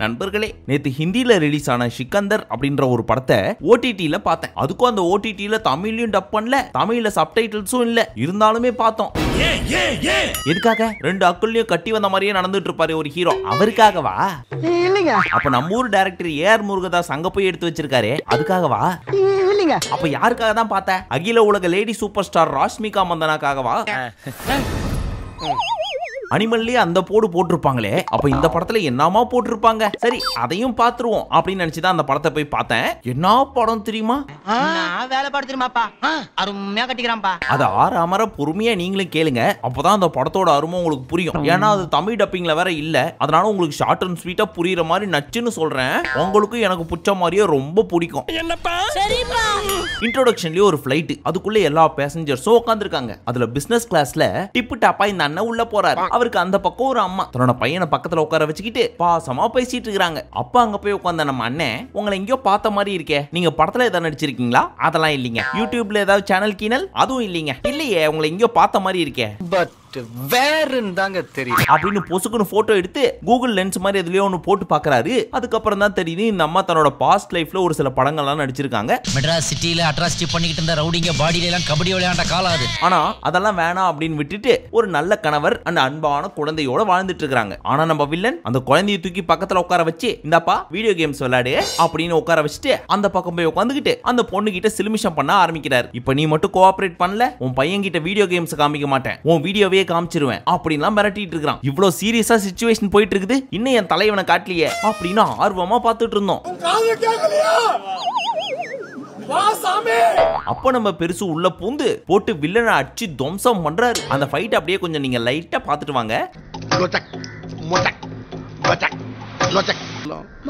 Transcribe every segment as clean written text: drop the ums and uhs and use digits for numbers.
நண்பர்களே, நேத்து ஹிந்தில ரிலீஸ் ஆன சிக்கந்தர் அப்படின்ற ஒரு படத்தை ஓடிடில பார்த்தேன். அதுக்கும் அந்த ஓடிடில தமிழ்லயும் டப் பண்ணல, தமிழ்ல சப்டைட்டில்ஸும் இல்ல. இருந்தாலுமே பார்த்தோம். எதுக்காக? ரெண்டு அக்குள்ளையும் கட்டி வந்த மாதிரியே நடந்துட்டு இருப்பாரு ஒரு ஹீரோ. அவருக்காகவா? இல்லங்க. அப்ப நம்ம ஊர் டைரக்டர் ஏஆர் முருகதாஸ் அங்க போய் எடுத்து வச்சிருக்காரு. அதுக்காகவா? இல்லங்க. அப்ப யாருக்காக தான் பார்த்த? அகில உலக லேடி சூப்பர் ஸ்டார் ராஷ்மிகா மந்தனாக்காகவா? அனிமல்லே அந்த போடு போட்டிருப்பாங்களே, அப்ப இந்த படத்துல என்னமா போட்டிருப்பாங்க? சரி, அதையும் பாத்துருவோம் அப்படின்னு நினைச்சுதான் அந்த படத்தை போய் பார்த்தேன். என்ன படம் தெரியுமா? வேலை பாடு தெரியுமாப்பா? அருமையா கட்டிக்கிறான்பா. அது ஆறாமற பொறுமையா நீங்களும் கேளுங்க. அப்பதான் அந்த படத்தோட அருமை உங்களுக்கு புரியும். ஏன்னா அது தமிழ் டப்பிங்ல வேற இல்ல. அதனால உங்களுக்கு ஷார்ட் அண்ட் ஸ்வீட்டா புரியுற மாதிரி நச்சுன்னு சொல்றேன். உங்களுக்கும் எனக்கு பிடிச்ச மாதிரியே ரொம்ப பிடிக்கும். இன்ட்ரோடக்ஷன்லயே ஒரு ஃபிளைட், அதுக்குள்ள எல்லா பேசஞ்சர்ஸும் உட்காந்துருக்காங்க. அதுல பிசினஸ் கிளாஸ்ல டிப்பு டாப்பா இந்த அண்ணன் உள்ள போறாரு. அவருக்கு அந்த பக்கம் ஒரு அம்மா தன்னோட பையனை பக்கத்துல உட்கார வச்சுக்கிட்டு பாசமா பேசிட்டு இருக்காங்க. அப்பா அங்க போய் உட்கார்ந்த நம்ம அண்ணன், உங்களை எங்கேயோ பார்த்த மாதிரி இருக்கே, நீங்க படத்துல ஏதாவது நடிச்சிருக்கீங்களா? அதெல்லாம் இல்லீங்க. யூடியூப்ல ஏதாவது சேனல் கீனல்? அதுவும் இல்லீங்க. இல்லையே, உங்களை எங்கேயோ பார்த்த மாதிரி இருக்கே, பட் வேறன்னு தாங்க தெரியும் அப்படின்னு பொசுக்குன்னு போட்டோ எடுத்து கூகுள் லென்ஸ் மாதிரி எதுலயோ ஒன்னு போட்டு பாக்குறாரு. அதுக்கப்புறம் தான் தெரியுது இந்த அம்மா தன்னோட பாஸ்ட் லைஃப்ல ஒரு சில படங்கள்லாம் நடிச்சிருக்காங்க. மெட்ராஸ் சிட்டில அட்ராசிட்டி பண்ணிக்கிட்டு இருந்த ரவுடிங்க பாடியில எல்லாம் கபடி விளையாண்ட காலாது. ஆனா அதெல்லாம் வேணாம் அப்படின்னு விட்டுட்டு ஒரு நல்ல கணவர் அந்த அன்பான குழந்தையோட வாழ்ந்துட்டு இருக்காங்க. ஆனா நம்ம வில்லன் அந்த குழந்தையை தூக்கி பக்கத்துல உட்கார வச்சு, இந்தாப்பா வீடியோ கேம்ஸ் விளையாடு அப்படின்னு உட்கார வச்சுட்டு அந்த பக்கம் போய் உட்காந்துக்கிட்டு அந்த பொண்ணு கிட்ட சிலுமிஷம் பண்ண ஆரம்பிக்கிறாரு. இப்ப நீ மட்டும் கோஆபரேட் பண்ணல, உன் பையன் கிட்ட வீடியோ கேம்ஸ் காமிக்க மாட்டேன், உன் வீடியோவே காமிச்சிருவேன் அப்படிலாம் மிரட்டிட்டு இருக்கான். இவ்வளவு சீரியஸா சிச்சுவேஷன் போயிட்டு இருக்குது, இன்னும் என் தலைவனை காட்டலையே அப்படின்னு ஆர்வமா பார்த்துட்டு இருந்தோம். அப்ப நம்ம பெருசு உள்ள பூந்து போட்டு வில்லனை அடிச்சு துவம்சம் பண்றாரு. அந்த ஃபைட் அப்படியே கொஞ்சம் நீங்க லைட்டா பார்த்துட்டு வாங்க.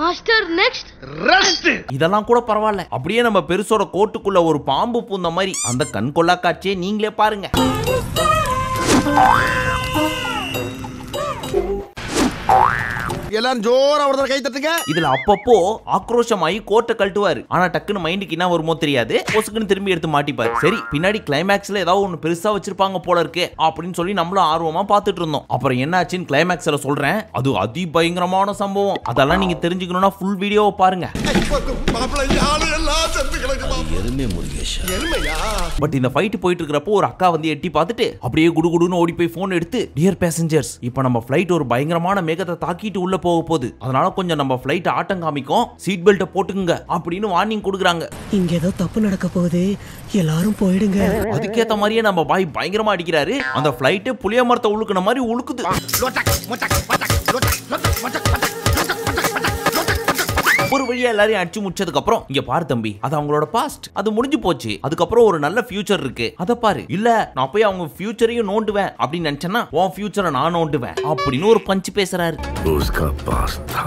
Master next rest. இதெல்லாம் கூட பரவாயில்ல, அப்படியே நம்ம பெருசோட கோட்டுக்குள்ள ஒரு பாம்பு பூந்த மாதிரி அந்த கண் கொள்ளா காட்சியை நீங்களே பாருங்க. எல்லாம் ஜோரா ஒரு கை தட்டுங்க. இதுல அப்பப்போ ஆக்ரோஷமாயி கோட்டை கழட்டுவாரு. ஆனா டக்குன்னு மைண்டுக்கு என்ன வருமோ தெரியாது, பொசுக்குன்னு திரும்பி எடுத்து மாட்டிப்பாரு. சரி, பின்னாடி கிளைமேக்ஸ்ல ஏதாவது ஒன்னு பெருசா வச்சிருப்பாங்க போல இருக்கு அப்படின்னு சொல்லி நம்மளும் ஆர்வமா பார்த்துட்டு இருந்தோம். அப்புறம் என்ன ஆச்சுன்னு கிளைமேக்ஸ்ல சொல்றேன். அது அதி பயங்கரமான சம்பவம். அதெல்லாம் நீங்க தெரிஞ்சுக்கணும்னா ஃபுல் வீடியோவை பாருங்க. பட் இந்த ஃபைட் போயிட்டு இருக்கிறப்போ ஒரு அக்கா வந்து எட்டி பார்த்துட்டு அப்படியே குடுகுடுன்னு ஓடி போய் போன் எடுத்து, டியர் பேசஞ்சர்ஸ், இப்போ நம்ம ஃபிளைட் ஒரு பயங்கரமான மேகத்தை தாக்கிட்டு உள்ள போக போகுது, அதனால கொஞ்சம் நம்ம ஃபிளைட் ஆட்டம் காமிக்கும், சீட் பெல்ட்டை போட்டுக்குங்க அப்படின்னு வார்னிங் கொடுக்குறாங்க. இங்க ஏதோ தப்பு நடக்க போகுது, எல்லாரும் போயிடுங்க. அதுக்கேத்த மாதிரியே நம்ம பாய் பயங்கரமா அடிக்கிறாரு. அந்த ஃபிளைட் புளிய மரத்தை உழுக்குன மாதிரி உழுக்குது. ஒரு வழியா எல்லாரையும் அடிச்சு முடிச்சதுக்கு அப்புறம், இங்க பாரு தம்பி, அது அவங்களோட பாஸ்ட், அது முடிஞ்சு போச்சு, அதுக்கப்புறம் ஒரு நல்ல ஃபியூச்சர் இருக்கு, அத பாரு. இல்ல நான் போய் அவங்க ஃபியூச்சரையும் நோண்டுவேன் அப்படின்னு நினைச்சேன்னா உன் ஃபியூச்சரை நான் நோண்டுவேன் அப்படின்னு ஒரு பஞ்ச் பேசுறாரு. उसका पास्ट था,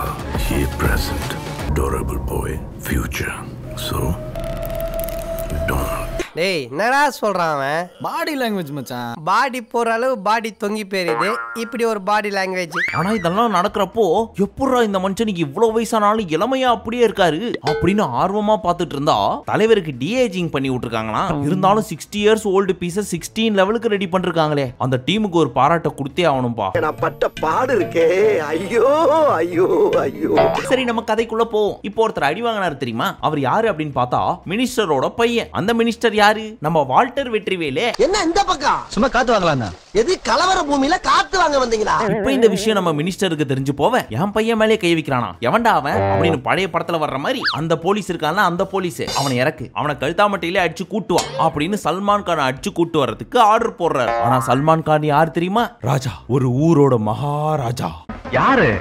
ये present, adorable boy, future, so don't. டேய், என்னடா சொல்றான் அவன்? பாடி லாங்குவேஜ் மச்சான். பாடி போற அளவு பாடி தொங்கி போயிருது, இப்படி ஒரு பாடி லாங்குவேஜ். ஆனா இதெல்லாம் நடக்கிறப்போ எப்படா இந்த மனுஷனுக்கு இவ்வளவு வயசானாலும் இளமையா அப்படியே இருக்காரு அப்படின்னு ஆர்வமா பார்த்துட்டு இருந்தா, தலைவருக்கு டிஏஜிங் பண்ணி விட்டுருக்காங்களா. இருந்தாலும் 60 இயர்ஸ் ஓல்டு பீஸ 16 லெவலுக்கு ரெடி பண்ணிருக்காங்களே, அந்த டீமுக்கு ஒரு பாராட்ட கொடுத்தே ஆகணும்பா. நான் பட்ட பாடு இருக்கே, ஐயோ ஐயோ ஐயோ. சரி, நம்ம கதைக்குள்ள போவோம். இப்போ ஒருத்தர் அடி வாங்கினாரு தெரியுமா? அவர் யாரு அப்படின்னு பார்த்தா மினிஸ்டரோட பையன். அந்த மினிஸ்டர் யாரு? நம்ம வால்டர் வெற்றிவேலு. என்ன இந்த பக்கம் சும்மா காத்து வாங்கலாம் தான். எது கலவர பூமியில காத்து வாங்க வந்தீங்களா? இப்ப இந்த விஷயம் நம்ம மினிஸ்டருக்கு தெரிஞ்சு போவ, என் பையன் மேலே கை வைக்கிறானா, எவன்டா அவன் அப்படின்னு பழைய படத்துல வர்ற மாதிரி அந்த போலீஸ் இருக்கான்ல, அந்த போலீஸ் அவனை இறக்கு, அவனை கழுத்தாமட்டையில அடிச்சு கூட்டுவா அப்படின்னு சல்மான் கான் அடிச்சு கூட்டு வர்றதுக்கு ஆர்டர் போடுறாரு. ஆனா சல்மான் கான் யார் தெரியுமா? ராஜா, ஒரு ஊரோட மகாராஜா. யாரு?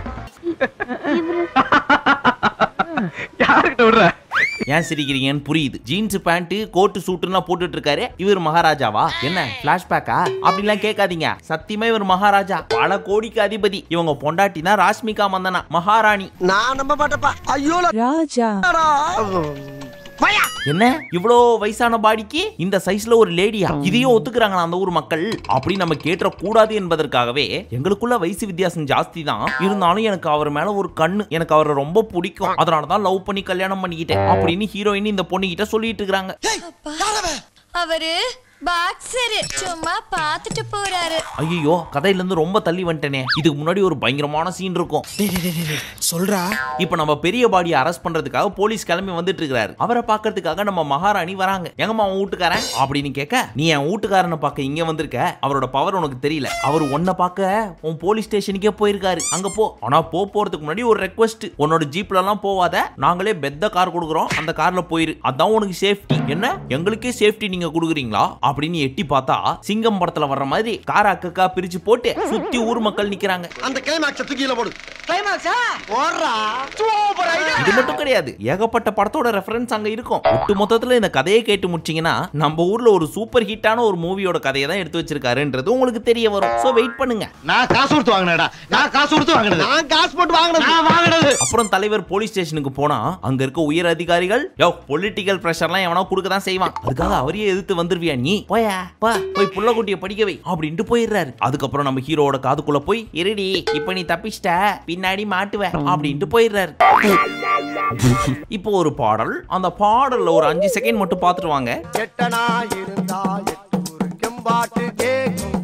யாருக்கு விடுற? ஏன் சிரிக்கிறீங்கன்னு புரியுது. ஜீன்ஸ் பேண்ட் கோட்டு சூட்டுலாம் போட்டுட்டு இருக்காரு. இவர் மகாராஜாவா? என்ன பிளாஷ்பேக்கா அப்படின்லாம் கேட்காதீங்க. சத்தியமா இவர் மகாராஜா, பல கோடிக்கு அதிபதி. இவங்க பொண்டாட்டி தான் ராஷ்மிகா மந்தனா, மகாராணி. நான் நம்ப மாட்டேப்பா. ஐயோ ராஜா. என்ன இவ்வளோ வயசான பாடிக்கு இந்த சைஸ்ல ஒரு லேடியா? இதையும் ஒத்துக்கிறாங்களா அந்த ஊர் மக்கள்? அப்படி நம்ம கேட்ட கூடாது என்பதற்காகவே எங்களுக்குள்ள வயசு வித்தியாசம் ஜாஸ்தி தான் இருந்தாலும் எனக்கு அவர் மேல ஒரு கண்ணு, எனக்கு அவரை ரொம்ப பிடிக்கும், அதனாலதான் லவ் பண்ணி கல்யாணம் பண்ணிக்கிட்டேன் அப்படின்னு ஹீரோயின் இந்த பொண்ணு கிட்ட சொல்லிட்டு இருக்காங்க. அவரு பாக்ஸர் சும்மா பாத்துட்டு போறாரு. ஐயோ, கதையில இருந்து ரொம்ப தள்ளி வந்துட்டேனே. இதுக்கு முன்னாடி ஒரு பயங்கரமான சீன் இருக்கும். சொல்றா. இப்ப நம்ம பெரிய பாடியை அரெஸ்ட் பண்றதுக்காக போலீஸ் கிளம்பி வந்துட்டு இருக்காரு. அவரை பாக்கிறதுக்காக நம்ம மகாராணி வராங்க. எங்கம்மா அவன் வீட்டுக்காரன் அப்படின்னு கேட்க, நீ என் வீட்டுக்காரனை பார்க்க இங்க வந்திருக்க, அவரோட பவர் உனக்கு தெரியல. அவர் உன்னை பார்க்க உன் போலீஸ் ஸ்டேஷனுக்கே போயிருக்காரு. அங்க போ. ஆனா போறதுக்கு முன்னாடி ஒரு ரெக்வெஸ்ட். உன்னோட ஜீப்ல எல்லாம் போவாத, நாங்களே பெத்த கார் கொடுக்குறோம், அந்த கார்ல போயிரு, அதான் உனக்கு சேஃப்டி. என்ன எங்களுக்கே சேஃப்டி நீங்க கொடுக்குறீங்களா அப்படின்னு எட்டி பார்த்தா சிங்கம் படத்துல வர்ற மாதிரி கார் அக்கா பிரிச்சு போட்டு சுத்தி ஊர் மக்கள் நிக்கிறாங்க. அந்த கிளைமாக்ஸ் தூக்கில போடு. கிளைமாக்ஸா ஓடுறா. Super idea. இது மட்டும் கிடையாது, ஏகப்பட்ட படத்தோட ரெஃபரன்ஸ் அங்க இருக்கும். ஒட்டு மொத்தத்துல இந்த கதையை கேட்டு முடிச்சீங்கன்னா நம்ம ஊர்ல ஒரு சூப்பர் ஹிட்டான ஒரு மூவியோட கதையை தான் எடுத்து வச்சிருக்காருன்றது உங்களுக்கு தெரிய வரும். சோ வெயிட் பண்ணுங்க. நான் காசு கொடுத்து வாங்குனேடா. நான் காசு கொடுத்து வாங்குனது. நான் காசு போட்டு வாங்குனது. நான் வாங்குனது. அப்புறம் தலைவர் போலீஸ் ஸ்டேஷனுக்கு போனா அங்க இருக்க உயர் அதிகாரிகள் பொலிட்டிக்கல் பிரஷர்லாம் எவனோ கொடுக்க தான் செய்வான். அதுக்காக அவரையே எதிர்த்து வந்துருவியா நீ? போயா போய் புள்ளக்குட்டிய படிக்க வை அப்படின்ட்டு போயிடுறாரு. அதுக்கப்புறம் நம்ம ஹீரோவோட காதுக்குள்ள போய் இருடி, இப்ப நீ தப்பிச்சிட்ட, பின்னாடி மாட்டுவ அப்படின்ட்டு போயிடுறாரு. இப்போ ஒரு பாடல், அந்த பாடல்ல ஒரு 5 செகண்ட் மட்டும் பாத்துட்டு வாங்க. எட்டனா இருந்தா எட்டு ஊரு கெம்பாட்டு கேக்கும்.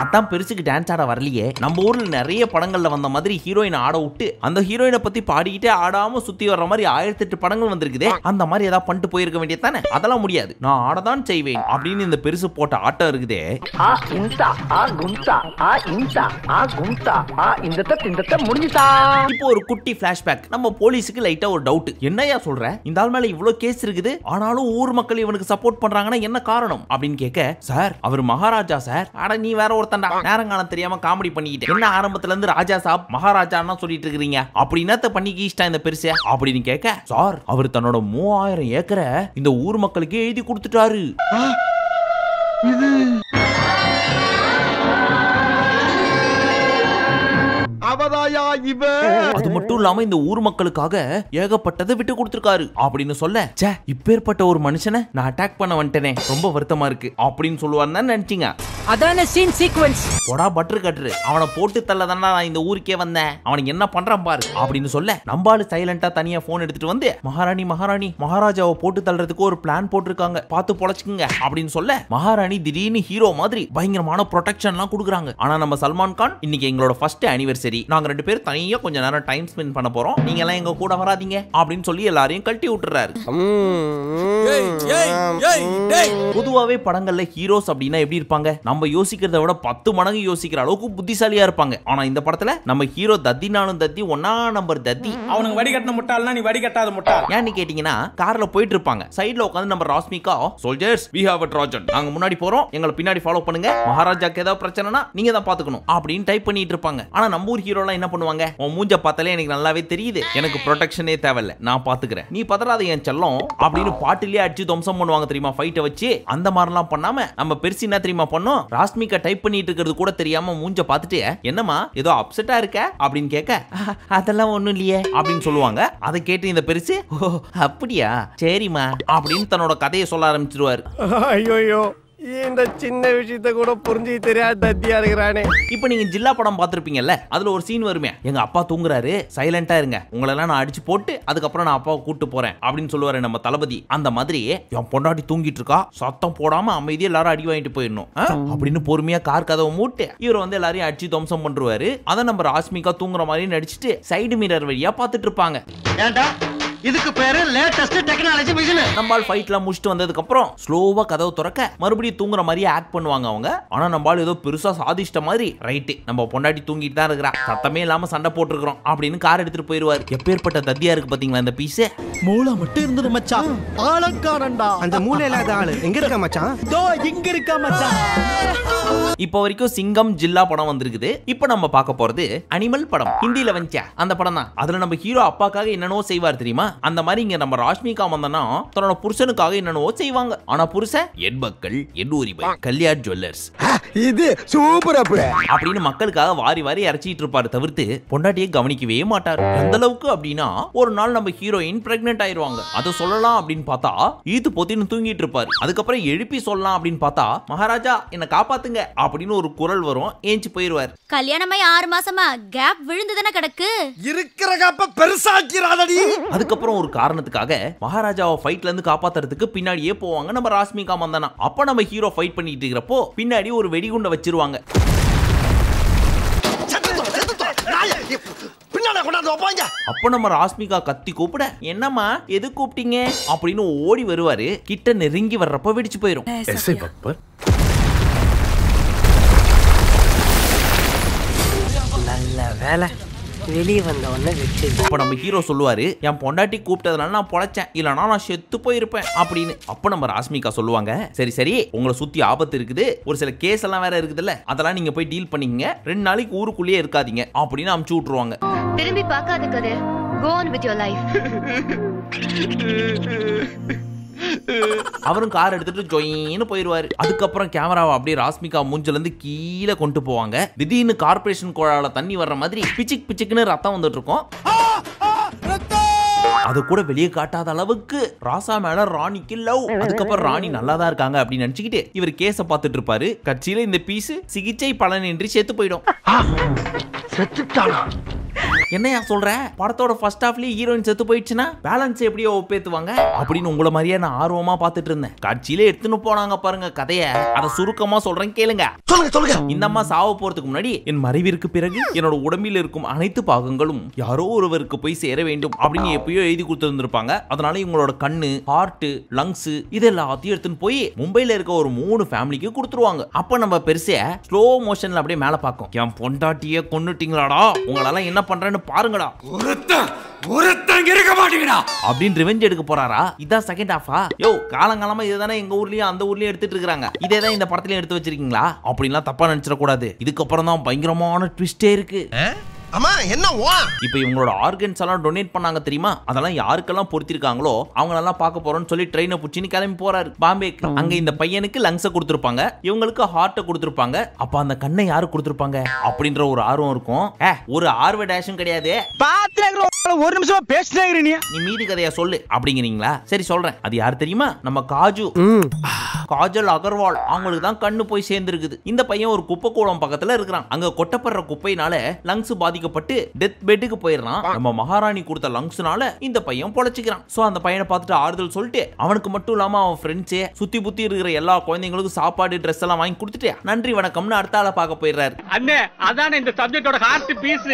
அதான் பெருசுக்கு டான்ஸ் ஆட வரலையே. நம்ம ஊர்ல நிறைய படங்கள்ல வந்த மாதிரி ஹீரோயின் ஆட விட்டு அந்த ஹீரோயினை பத்தி பாடிக்கிட்டே ஆடாம சுத்தி வர்ற மாதிரி 1008 படங்கள் வந்திருக்குதே. அந்த மாதிரி ஏதாவது பண்ணிட்டு போயிருக்க வேண்டியது தானே. அதெல்லாம் முடியாது, நான் ஆடதான் செய்வேன் அப்படின்னு இந்த பெருசு போட்ட ஆட்டம் இருக்குதே. இப்போ ஒரு குட்டி பிளாஷ்பேக். நம்ம போலீஸுக்கு லைட்டா ஒரு டவுட். என்னையா சொல்ற, இந்த ஆள் மேல இவ்வளவு கேஸ் இருக்குது, ஆனாலும் ஊர் மக்கள் இவனுக்கு சப்போர்ட் பண்றாங்கன்னா என்ன காரணம் அப்படின்னு கேட்க, சார் அவர் மகாராஜா சார். அட நீ வேற ஒருத்தண்டா, நேரங்காலம் தெரியாம காமெடி பண்ணிக்கிட்டு என்ன ஆரம்பத்துல இருந்து ராஜா சாப் மகாராஜான்னு சொல்லிட்டு இருக்கீங்க, அப்படின்னா பண்ணிக்கிட்டா இந்த பெருசு அப்படின்னு கேட்க, சார் அவர் தன்னோட 3000 ஏக்கரை இந்த ஊர் மக்களுக்கு எழுதி கொடுத்துட்டாரு. அது மட்டும் இல்லாம இந்த ஊர் மக்களுக்காக ஏகப்பட்டதை விட்டு கொடுத்திருக்காரு அப்படின்னு சொல்ல, ச்சே இப்பேற்பட்ட ஒரு மனுஷனை நான் அட்டாக் பண்ண வந்துட்டேனே, ரொம்ப வருத்தமா இருக்கு அப்படின்னு சொல்லுவாருன்னு நினைச்சீங்க. அதான சீன் சீக்வென்ஸ். போடா பட்டர் கட்டுரு, அவனை போட்டு தள்ளதானா நான் இந்த ஊருக்கே வந்தேன், அவனுக்கு என்ன பண்றான் பாரு அப்படின்னு சொல்ல, நம்பாலு சைலண்டா தனியா போன் எடுத்துட்டு வந்து, மகாராணி மகாராணி மகாராஜாவை போட்டு தள்ளுறதுக்கு ஒரு பிளான் போட்டிருக்காங்க, பார்த்து பொழைச்சுக்குங்க அப்படின்னு சொல்ல, மகாராணி திடீர்னு ஹீரோ மாதிரி பயங்கரமான ப்ரொடெக்ஷன்லாம் கொடுக்குறாங்க. ஆனா நம்ம சல்மான் கான், இன்னைக்கு எங்களோட ஃபர்ஸ்ட் ஆனிவர்சரி, நாங்க 2 பேரும் தனியா கொஞ்ச நேரம் டைம் ஸ்பெண்ட் பண்ண போறோம், நீங்க எல்லாம் எங்க கூட வராதீங்க அப்படின்னு சொல்லி எல்லாரையும் கழட்டி விட்டுறாரு. பொதுவாவே படங்கள்ல ஹீரோஸ் அப்படின்னா எப்படி இருப்பாங்க, நம்ம யோசிக்கிறத விட 10 மடங்கு யோசிக்கிற அளவுக்கு புத்திசாலியா இருப்பாங்க. ஆனா இந்த படத்துல நம்ம ஹீரோ தத்தினாலும் தத்தி, 1ஆம் நம்பர் தத்தி. அவனுக்கு வடிகட்டின முட்டாள்னா நீ வடிகட்டாத முட்டாள். ஏன்னு கேட்டீங்கன்னா, கார்ல போயிட்டு இருப்பாங்க, சைடுல உட்காந்து நம்ம Rashmika, soldiers we have a Trojan, நாங்க முன்னாடி போறோம், எங்களை பின்னாடி ஃபாலோ பண்ணுங்க, மகாராஜாக்கு ஏதாவது பிரச்சனைனா நீங்க தான் பாத்துக்கணும் அப்படின்னு டைப் பண்ணிட்டு இருப்பாங்க. ஆனா நம்ம ஊர் ஹீரோலாம் என்ன பண்ணுவாங்க, உன் மூஞ்ச பார்த்தாலே எனக்கு நல்லாவே தெரியுது, எனக்கு ப்ரொடெக்ஷனே தேவையில்ல, நான் பாத்துக்கிறேன், நீ பதறாத என் செல்லம் அப்படின்னு பாட்டிலே அடிச்சு துவம்சம் பண்ணுவாங்க தெரியுமா, ஃபைட்டை வச்சு. அந்த மாதிரிலாம் பண்ணாம நம்ம பெருசு என்ன தெரியுமா பண்ணோம், ராஸ்மிகா டைப் பண்ணிட்டு இருக்கிறது கூட தெரியாம மூஞ்ச பார்த்துட்டு, என்னமா ஏதோ அப்செட்டா இருக்க அப்படின்னு கேட்க, அதெல்லாம் ஒண்ணும் இல்லையே அப்படின்னு சொல்லுவாங்க. அதை கேட்டு இந்த பெருசு, அப்படியா சரிமா அப்படின்னு தன்னோட கதையை சொல்ல ஆரம்பிச்சிருவாரு. ஐயோ, இந்த சின்ன விஷயத்தை கூட புரிஞ்சு தெரியாத தத்தியா இருக்கிறானே. இப்போ நீங்க ஜில்லா படம் பார்த்திருப்பீங்கல்ல, அதுல ஒரு சீன் வருமே, எங்க அப்பா தூங்குறாரு, சைலண்டா இருங்க, உங்களை எல்லாம் நான் அடிச்சு போட்டு அதுக்கப்புறம் நான் அப்பாவை கூட்டு போறேன் அப்படின்னு சொல்லுவாரு நம்ம தளபதி. அந்த மாதிரி என் பொண்டாட்டி தூங்கிட்டு இருக்கா, சத்தம் போடாம அமைதியா எல்லாரும் அடி வாங்கிட்டு போயிடணும் அப்படின்னு பொறுமையா கார் கதவை மூட்டு இவர் வந்து எல்லாரையும் அடிச்சு துவம்சம் பண்றாரு. அதை நம்ம ராஸ்மிகா தூங்குற மாதிரி நடிச்சுட்டு சைடு மிரர் வழியா பார்த்துட்டு இருப்பாங்க. இதுக்கு பேரு லேட்டஸ்ட் டெக்னாலஜி மிஷின். நம்மால் ஃபைட்லாம் முடிச்சிட்டு வந்ததுக்கு அப்புறம் ஸ்லோவா கதவு திறக்க மறுபடியும் தூங்குற மாதிரியே ஆக்ட் பண்ணுவாங்க அவங்க. ஆனா நம்மால் ஏதோ பெருசா சாதிஷ்ட மாதிரி, ரைட் நம்ம பொண்டாட்டி தூங்கிட்டு தான் இருக்கிறா, சத்தமே இல்லாம சண்டை போட்டுருக்கோம் அப்படின்னு கார் எடுத்துட்டு போயிருவாரு. எப்பேற்பட்ட தத்தியா இருக்கு பாத்தீங்களா இந்த பீஸ். மூளை மட்டும் இருந்தது மச்சான், ஆளக்காரன்டா. அந்த மூளை இல்லாத ஆளு எங்க இருக்கா மச்சான்? தோ இங்க இருக்கா மச்சான். இப்போ வரைக்கும் சிங்கம் ஜில்லா படம் வந்திருக்குது. இப்போ நம்ம பார்க்க போறது அனிமல் படம். ஹிந்தில வந்துச்சா அந்த படம் தான். அதுல நம்ம ஹீரோ அப்பாக்காக என்னென்னோ செய்வார் தெரியுமா. அந்த மாதிரி இங்க நம்ம ராஷ்மிகா மந்தனா தன்னோட புருஷனுக்காக என்னென்னவோ செய்வாங்க. ஆனா புருஷன் என் மக்கள் என் உரிமை கல்யாண் ஜுவல்லர்ஸ் இது சூப்பர் அப்படின்னு மக்களுக்காக வாரி வாரி இறச்சிட்டு இருப்பாரு தவிர்த்து பொண்டாட்டியை கவனிக்கவே மாட்டாரு. எந்த அளவுக்கு அப்படின்னா ஒரு நாள் நம்ம ஹீரோயின் பிரெக்னென்ட் ஆயிருவாங்க. அதை சொல்லலாம் அப்படின்னு பார்த்தா ஈத்து பொத்தின்னு தூங்கிட்டு இருப்பாரு. அதுக்கப்புறம் எழுப்பி சொல்லலாம் அப்படின்னு பார்த்தா மகாராஜா என்ன காப்பாத்துங்க அப்படின்னு ஒரு குரல் வரும். ஏஞ்சி போயிருவார். கல்யாணமாய் 6 மாசமா கேப் விழுந்துதானே கிடக்கு. இருக்கிற காப்ப பெருசாக்கிறாதடி. அதுக்கப்புறம் ஒரு காரணத்துக்காக மகாராஜாவை ஃபைட்ல இருந்து காப்பாத்துறதுக்கு பின்னாடியே போவாங்க நம்ம ராஷ்மிகா மந்தனா. அப்ப நம்ம ஹீரோ ஃபைட் பண்ணிட்டு இருக்கிறப்போ பின்னாடி ஒரு வெடிகுண்டை வச்சிருவாங்க. அப்ப நம்ம ராஷ்மிகா கத்தி கூப்பிட என்னம்மா எது கூப்பிட்டீங்க அப்படின்னு ஓடி வருவாரு. கிட்ட நெருங்கி வர்றப்ப வெடிச்சு போயிரும். நல்ல வேலை வெளியே வந்த உடனே வெச்சு. அப்ப நம்ம ஹீரோ சொல்லுவாரு என் பொண்டாட்டி கூப்பிட்டதுனால நான் பொழைச்சேன், இல்லனா நான் செத்து போயிருப்பேன் அப்படின்னு. அப்ப நம்ம ராஷ்மிகா சொல்லுவாங்க சரி சரி உங்களை சுத்தி ஆபத்து இருக்குது, ஒரு சில கேஸ் எல்லாம் வேற இருக்குதுல்ல, அதெல்லாம் நீங்க போய் டீல் பண்ணீங்க, 2 நாளைக்கு ஊருக்குள்ளேயே இருக்காதீங்க அப்படின்னு அமுச்சு விட்டுருவாங்க. திரும்பி பார்க்காத கதிர், go on with your life. அவரும் கார் எடுத்துட்டு ஜொயின்னு போயிருவாரு. அதுக்கப்புறம் கேமராவை அப்படியே ராஷ்மிகா மூஞ்சில இருந்து கீழே கொண்டு போவாங்க. திடீர்னு கார்பரேஷன் குழால தண்ணி வர்ற மாதிரி பிச்சிக் பிச்சிக்னு ரத்தம் வந்துட்டு இருக்கும். அது கூட வெளியே காட்டாத அளவுக்கு ராசா மேல ராணிக்கு லவ். அதுக்கப்புறம் ராணி நல்லாதான் இருக்காங்க அப்படின்னு நினைச்சுக்கிட்டு இவர் கேஸ பார்த்துட்டு இருப்பாரு. கட்சியில இந்த பீஸ் சிகிச்சை பலனின்றி செத்து போயிடும். என்னையா சொல்ற, படத்தோட ஃபர்ஸ்ட் ஹாஃப்லயே ஹீரோயின் செத்து போயிடுச்சுன்னா பேலன்ஸ் எப்படியோ ஒப்பேத்துவாங்க அப்படின்னு உங்களை மாதிரியே நான் ஆர்வமா பார்த்துட்டு இருந்தேன். காட்சியில எடுத்துன்னு போனாங்க பாருங்க கதைய, அதை சுருக்கமா சொல்றேன் கேளுங்க. இந்த அம்மா சாவ போறதுக்கு முன்னாடி என் மறைவிற்கு பிறகு என்னோட உடம்பில் இருக்கும் அனைத்து பாகங்களும் யாரோ ஒருவருக்கு போய் சேர வேண்டும் அப்படின்னு எப்பயோ எழுதி கொடுத்துருந்துருப்பாங்க. அதனால இவங்களோட கண்ணு, ஹார்ட், லங்ஸ் இது எல்லாத்தையும் எடுத்துன்னு போய் மும்பைல இருக்க ஒரு 3 ஃபேமிலிக்கு கொடுத்துருவாங்க. அப்ப நம்ம பெருசா ஸ்லோ மோஷன்ல அப்படியே மேல பார்க்கும். என் பொண்டாட்டியே கொன்னுட்டீங்களாடா, உங்களால என்ன பண்றேன்னு பாருங்கடா, அப்படின்னு ரிவெஞ்ச் எடுக்க போறாரா. இதான் செகண்ட் ஹாஃபா? யோ காலங்காலமா இதுதானே எங்க ஊர்லயும் அந்த ஊர்லயும் எடுத்துட்டு இருக்காங்க, இதேதான் இந்த படத்துலயும் எடுத்து வச்சிருக்கீங்களா அப்படின்லாம் தப்பா நினைச்சிட கூடாது. இதுக்கப்புறம் தான் பயங்கரமான ட்விஸ்டே இருக்கு. அம்மா என்ன இப்போ இவங்களோட ஆர்கன்ஸ் எல்லாம் டொனேட் பண்ணாங்க தெரியுமா, அதெல்லாம் யாருக்கெல்லாம் பொறுத்திருக்காங்களோ அவங்க எல்லாம் பார்க்க போறோம்னு சொல்லி ட்ரெயினை புடிச்சின்னு கிளம்பி போறாரு பாம்பேக்கு. அங்க இந்த பையனுக்கு லங்ஸை கொடுத்துருப்பாங்க, இவங்களுக்கு ஹார்ட்டை கொடுத்துருப்பாங்க. அப்ப அந்த கண்ணை யாரு கொடுத்துருப்பாங்க அப்படின்ற ஒரு ஆர்வம் இருக்கும். ஒரு ஆர்வ டேஷும் கிடையாது. ஒரு நிமிஷமா பேசினே நீ மீதி கதையா சொல்லு அப்படிங்கிறீங்களா? சரி சொல்றேன். அது யாரு தெரியுமா? நம்ம காஜல் அகர்வால். அவங்களுக்கு தான் கண்ணு போய் சேர்ந்துருக்குது. இந்த பையன் ஒரு குப்பை கூடம் பக்கத்துல இருக்கிறான். அங்க கொட்டப்படுற குப்பையினால லங்ஸ் பாதிக்கப்பட்டு டெத் பெட்டுக்கு போயிடுறான். நம்ம மகாராணி கொடுத்த லங்ஸ்னால இந்த பையன் பொழைச்சிக்கிறான். சோ அந்த பையனை பார்த்துட்டு ஆறுதல் சொல்லிட்டு அவனுக்கு மட்டும் இல்லாம அவன் ஃப்ரெண்ட்ஸே சுத்தி புத்தி இருக்கிற எல்லா குழந்தைங்களுக்கும் சாப்பாடு ட்ரெஸ் எல்லாம் வாங்கி கொடுத்துட்டு நன்றி வணக்கம்னு அடுத்த ஆளை பார்க்க போயிடுறாரு. அண்ணே அதானே இந்த சப்ஜெக்டோட ஹார்ட் பீஸ்.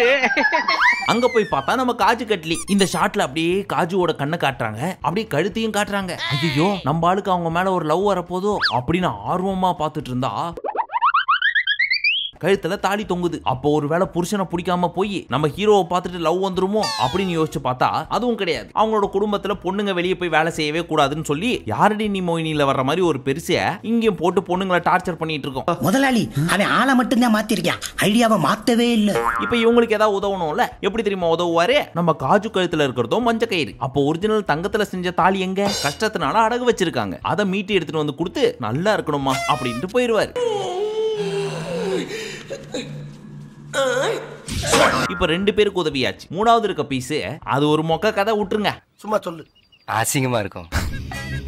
அங்க போய் பார்த்தா நம்ம காஜு கட்லி. இந்த ஷாட்ல அப்படியே காஜுவோட கண்ணை காட்டுறாங்க, அப்படியே கழுத்தையும் காட்டுறாங்க. ஐயோ நம்ம ஆளுக்கு அவங்க மேல ஒரு லவ் வரப்போதோ அப்படின்னு ஆர்வமா பார்த்துட்டு இருந்தா கழுத்துல தாலி தொங்குது. அப்போ ஒருவேளை புருஷனை பிடிக்காம போய் நம்ம ஹீரோவை பார்த்துட்டு லவ் வந்துருமோ அப்படின்னு யோசிச்சு பார்த்தா அதுவும் கிடையாது. அவங்களோட குடும்பத்துல பொண்ணுங்க வெளியே போய் வேலை செய்யவே கூடாதுன்னு சொல்லி யாரடி நீ மோகினியில வர்ற மாதிரி ஒரு பெருசைய இங்கேயும் போட்டு பொண்ணுங்களை டார்ச்சர் பண்ணிட்டு இருக்கோம். முதலாளி அவன் ஆளை மட்டும்தான் மாத்திருக்கான், ஐடியாவை மாத்தவே இல்ல. இப்ப இவங்களுக்கு ஏதாவது உதவணும்ல, எப்படி தெரியுமா உதவுவாரு? நம்ம காஜு கழுத்துல இருக்கிறதோ மஞ்ச கயிறு. அப்போ ஒரிஜினல் தங்கத்துல செஞ்ச தாலி எங்க? கஷ்டத்தினால அடகு வச்சிருக்காங்க, அதை மீட்டி எடுத்துட்டு வந்து கொடுத்து நல்லா இருக்கணுமா அப்படின்ட்டு போயிருவாரு. இப்ப 2 பேருக்கு உதவியாச்சு. 3வது இருக்க பீஸ் அது ஒரு மொக்க கதை விட்டுருங்க. சும்மா சொல்லு. அசிங்கமா இருக்கும்.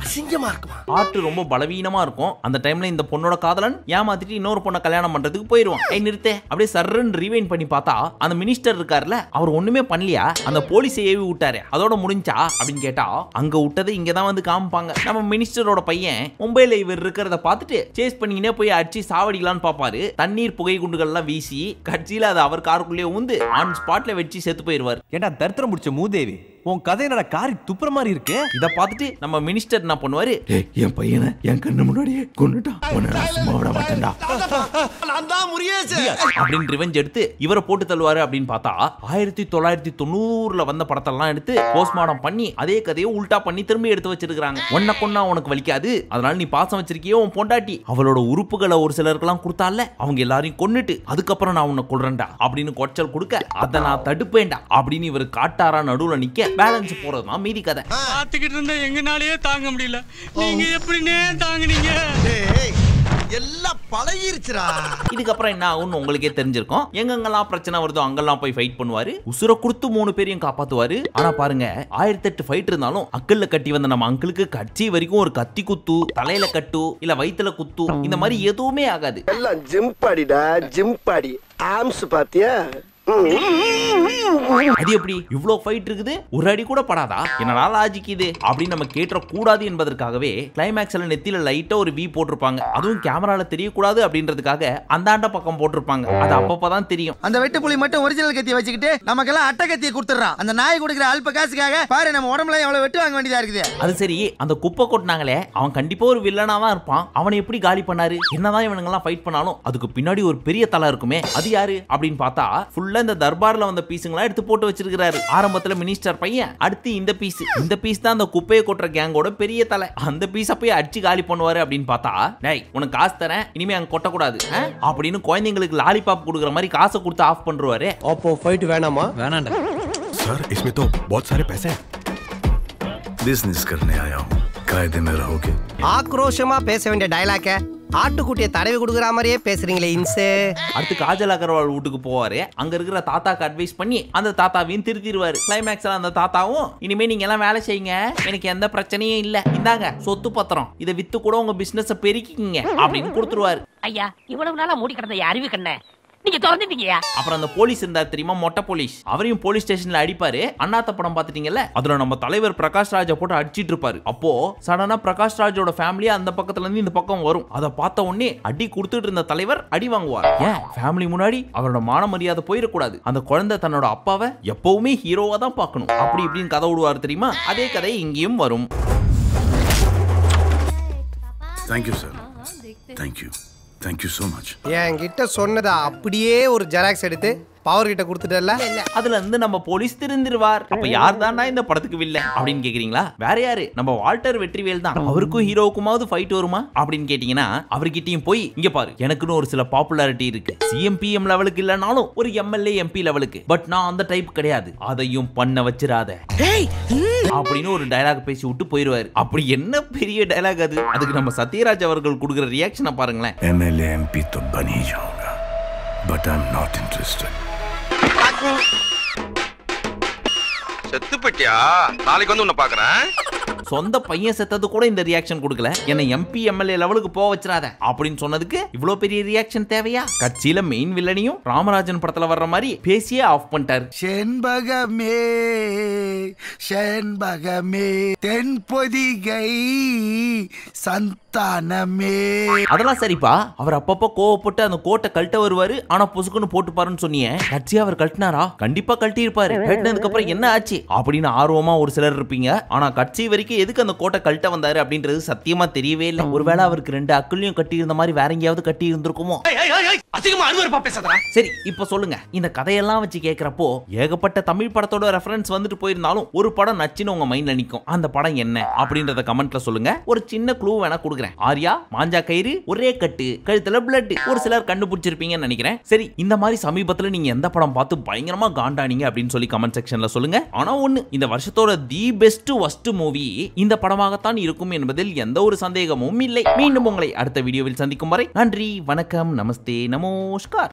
அசிங்கமா இருக்குமா? ஹார்ட் ரொம்ப பலவீனமா இருக்கும். அந்த டைம்ல இந்த பொண்ணோட காதலன் ஏமாத்திட்டு இன்னொரு பொண்ணை கல்யாணம் பண்றதுக்கு போயிருவான். நிறுத்தே அப்படியே சர்ன்னு ரீவைண்ட் பண்ணி பார்த்தா அந்த மினிஸ்டர் இருக்காருல, அவர் ஒண்ணுமே பண்ணலையா, அந்த போலீஸ் ஏவி விட்டாரு, அதோட முடிஞ்சா அப்படின்னு கேட்டா அங்க விட்டது இங்கதான் வந்து காமிப்பாங்க. நம்ம மினிஸ்டரோட பையன் மும்பைல இவர் இருக்கிறத பார்த்துட்டு சேஸ் பண்ணிக்கினே போய் அடிச்சு சாவடிக்கலான்னு பாப்பாரு. தண்ணீர் புகை குண்டுகள் எல்லாம் வீசி கட்சியில அது அவர் காருக்குள்ளே வந்து ஆன் ஸ்பாட்ல வச்சு செத்து போயிருவார். ஏண்டா தரித்திரம் முடிச்ச மூதேவி, உன் கதை என்னடா காரி துப்புற மாதிரி இருக்கு? இருக்கு. இத பார்த்துட்டு நம்ம மினிஸ்டர் என்ன பண்ணுவாரு, என் பையனை என் கண்ணு முன்னாடியே கொன்னுட்டான், உன்னை சும்மா விட மாட்டேன்டா அப்படின்னு ரிவெஞ்ச் எடுத்து இவரை போட்டு தள்ளுவாரு. அப்படின்னு பார்த்தா 1990 வந்த படத்தெல்லாம் எடுத்து போஸ்ட்மார்டம் பண்ணி அதே கதையை உல்டா பண்ணி திரும்பி எடுத்து வச்சிருக்காங்க. உன்னை கொன்னா உனக்கு வலிக்காது, அதனால நீ பாசம் வச்சிருக்கியோ உன் பொண்டாட்டி அவளோட உறுப்புகளை ஒரு சிலருக்கெல்லாம் கொடுத்தால, அவங்க எல்லாரையும் கொன்னுட்டு அதுக்கப்புறம் நான் உன்னை கொல்றேன்டா அப்படின்னு கொச்சல் கொடுக்க, அதை நான் தடுப்பேன்டா அப்படின்னு இவர் காட்டாரா நடுவுல நிக்க பேலன்ஸ் போறதுதான் மீதி கதை. பாத்துக்கிட்டு இருந்தா எங்கனாலேயே தாங்க முடியல, நீங்க எப்படினே தாங்குனீங்க? எல்லாம் பழகிருச்சுடா. இதுக்கப்புறம் என்ன ஆகும்னு உங்களுக்கே தெரிஞ்சிருக்கும். எங்கெங்கெல்லாம் பிரச்சனை வருதோ அங்கெல்லாம் போய் ஃபைட் பண்ணுவாரு, உசுர கொடுத்து 3 பேரையும் காப்பாத்துவாரு. ஆனா பாருங்க, 1008 ஃபைட் இருந்தாலும் அக்கல்ல கட்டி வந்த நம்ம அங்கிளுக்கு கட்சி வரைக்கும் ஒரு கத்தி குத்து, தலையில கட்டு, இல்ல வயித்துல குத்து, இந்த மாதிரி எதுவுமே ஆகாது. எல்லாம் ஜிம் பாடிடா, ஜிம் பாடி. ஆம்ஸ் பாத்தியா? அது எப்படி இவ்ளோ ஃபைட் இருக்குது, ஒரு அடி கூட படாதா, என்னடா லாஜிக் இது அப்படின்னு நம்ம கேட்ற கூடாது என்பதற்காகவே கிளைமேக்ஸ்ல நெத்தியில லைட்டா ஒரு வி போட்டிருப்பாங்க. அதுவும் கேமரால தெரியக்கூடாது அப்படின்றதுக்காக அந்தாண்ட பக்கம் போட்டிருப்பாங்க. அது அப்பப்பதான் தெரியும். அந்த வெட்டு புலி மட்டும் ஒரிஜினல் கத்தியை வச்சுக்கிட்டு நமக்கெல்லாம் அட்டை கத்தியை கொடுத்துறான். அந்த நாய் கொடுக்குற அல்ப காசுக்காக பாரு நம்ம உடம்புல எவ்வளவு வெட்டு வாங்க வேண்டியதா இருக்குது. அது சரி, அந்த குப்பை கொட்டினாங்களே அவன் கண்டிப்பா ஒரு வில்லனா தான் இருப்பான். அவனை எப்படி காலி பண்ணாரு? என்னதான் இவனுங்க எல்லாம் ஃபைட் பண்ணாலும் அதுக்கு பின்னாடி ஒரு பெரிய தலை இருக்குமே, அது யாரு அப்படின்னு பார்த்தா ஃபுல்லா இந்த தர்பார்ல வந்த பீஸுங்களா எடுத்து போட்டு வச்சிருக்காரு. ஆரம்பத்துல மினிஸ்டர் பையன், அடுத்து இந்த பீஸ் தான் அந்த குப்பையை கொட்டுற கேங்கோட பெரிய தலை. அந்த பீஸ போய் அடிச்சு காலி பண்ணுவாரு. அப்படின்னு பார்த்தா, டேய் உனக்கு காசு தரேன், இனிமே அங்க கொட்டக்கூடாது அப்படின்னு குழந்தைங்களுக்கு லாலிபாப் கொடுக்குற மாதிரி காசை கொடுத்து ஆஃப் பண்றாரு. அப்போ ஃபைட் வேணாமா? வேணாண்டா सर इसमें तो बहुत सारे पैसे हैं. बिजनेस करने आया हूँ, कायदे में रहोगे. ஆக்ரோஷமா பேச வேண்டிய டயலாக்க ஆட்டுக்குட்டியை தடவி கொடுக்குற மாதிரியே பேசுறீங்களே இன்சே. அடுத்து காஜல் அகர்வால் வீட்டுக்கு போவாரு. அங்க இருக்கிற தாத்தாக்கு அட்வைஸ் பண்ணி அந்த தாத்தாவையும் திருத்திடுவாரு. கிளைமேக்ஸ்ல அந்த தாத்தாவும், இனிமே நீங்க எல்லாம் வேலை செய்யுங்க, எனக்கு எந்த பிரச்சனையும் இல்ல, இந்தாங்க சொத்து பத்திரம், இதை வித்து கூட உங்க பிசினஸ் பெருக்கிங்க அப்படின்னு கொடுத்துருவாரு. ஐயா இவ்வளவு நாளா மூடி கிடந்த அறிவு கண்ண நீங்க திறந்துட்டீங்கயா. அப்புறம் அந்த போலீஸ் இருந்தார் தெரியுமா, மொட்டை போலீஸ், அவரையும் போலீஸ் ஸ்டேஷன்ல அடிப்பாரு. அண்ணாத்த படம் பாத்துட்டீங்கல்ல, அதுல நம்ம தலைவர் பிரகாஷ் ராஜை போட்டு அடிச்சிட்டு இருப்பாரு. அப்போ சடனா பிரகாஷ் ராஜோட ஃபேமிலி அந்த பக்கத்துல இருந்து இந்த பக்கம் வரும். அதை பார்த்த உடனே அடி கொடுத்துட்டு இருந்த தலைவர் அடி வாங்குவார். ஏன் ஃபேமிலி முன்னாடி அவரோட மான மரியாதை போயிடக்கூடாது, அந்த குழந்தை தன்னோட அப்பாவை எப்பவுமே ஹீரோவா தான் பார்க்கணும், அப்படி இப்படின்னு கதை விடுவார் தெரியுமா. அதே கதை இங்கேயும் வரும். Thank you, sir. Thank you. Thank you so much. என்கிட்ட சொன்னதை அப்படியே ஒரு ஜெராக்ஸ் எடுத்து பவர் கிட்ட கொடுத்துட்டல. அதுல இருந்து நம்ம போலீஸ் திருந்திருவார். அப்ப யார் தான்டா இந்த படத்துக்கு வில்லன் அப்படின்னு கேக்குறீங்களா? வேற யாரு, நம்ம வால்டர் வெற்றிவேல் தான். அவருக்கும் ஹீரோவுக்குமாவது ஃபைட் வருமா அப்படின்னு கேட்டீங்கன்னா, அவர்கிட்டயும் போய் இங்க பாரு, எனக்குன்னு ஒரு சில பாப்புலாரிட்டி இருக்கு, சிஎம்பிஎம் லெவலுக்கு இல்லனாலும் ஒரு எம்எல்ஏ எம்பி லெவலுக்கு, பட் நான் அந்த டைப் கிடையாது, அதையும் பண்ண வச்சிராத அப்படின்னு ஒரு டயலாக் பேசி விட்டு போயிருவாரு. அப்படி என்ன பெரிய டயலாக் அது? அதுக்கு நம்ம சத்யராஜ் அவர்கள் கொடுக்குற ரியாக்ஷனை பாருங்களேன். MLA MP तो बन ही जाऊंगा, but I'm not interested. செத்து போயிட்டியா? நாளைக்கு வந்து உன்னை பாக்குறேன். சொந்த பையன் செத்தது கூட இந்த ரியாக்ஷன் கொடுக்கல, என்ன எம்பி எம்எல்ஏ லெவலுக்கு போக வச்சிராத அப்படின்னு சொன்னதுக்கு இவ்வளவு பெரிய ரியாக்ஷன் தேவையா? கட்சியில மெயின் வில்லனையும் ராமராஜன் படத்துல வர்ற மாதிரி பேசியே ஆஃப் பண்ணிட்டாரு. செண்பகமே செண்பகமே தென்பொதிகை சந்தானமே. அதெல்லாம் சரிப்பா, அவர் அப்பப்போ கோவப்பட்டு அந்த கோட்டை கழட்ட வருவாரு. ஆனா பொசுக்குன்னு போட்டு பாருன்னு சொன்னீங்க, கட்சி அவர் கழட்டினாரா? கண்டிப்பா கழட்டி இருப்பாரு. கழட்டினதுக்கு அப்புறம் என்ன ஆச்சு அப்படின்னு ஆர்வமா ஒரு சிலர் இருப்பீங்க. ஆனா கட்சி வரைக்கும் எதுக்கு அந்த கோட்டை கழட்ட வந்தாரு அப்படின்றது சத்தியமா தெரியவே இல்லை. ஒருவேளை அவருக்கு 2 அக்களையும் கட்டி இருந்த மாதிரி வேற எங்கேயாவது கட்டி இருந்திருக்குமோ? சரி, இப்ப சொல்லுங்க, இந்த கதையெல்லாம் வச்சு கேக்குறப்போ ஏகப்பட்ட தமிழ் படத்தோட ரெஃபரன்ஸ் வந்துட்டு போயிருந்தாலும் ஒரு படம் நச்சுன்னு உங்க மைண்ட்ல நிக்கும். அந்த படம் என்ன அப்படின்றத கமெண்ட்ல சொல்லுங்க. ஒரு சின்ன க்ளூ வேணா கொடுக்குறேன். ஆர்யா, மாஞ்சா கயிறு, ஒரே கட்டு, கழுத்துல பிளட், ஒரு சிலர் கண்டுபிடிச்சிருப்பீங்கன்னு நினைக்கிறேன். சரி, இந்த மாதிரி சமீபத்துல நீங்க எந்த படம் பார்த்து பயங்கரமா காண்டானீங்க அப்படின்னு சொல்லி கமெண்ட் செக்ஷன்ல சொல்லுங்க. ஆனா ஒண்ணு, இந்த வருஷத்தோட தி பெஸ்ட் வர்ஸ்ட் மூவி இந்த படமாகத்தான் இருக்கும் என்பதில் எந்த ஒரு சந்தேகமும் இல்லை. மீண்டும் உங்களை அடுத்த வீடியோவில் சந்திக்கும் வரை நன்றி, வணக்கம், நமஸ்தே, நமஸ்கார்.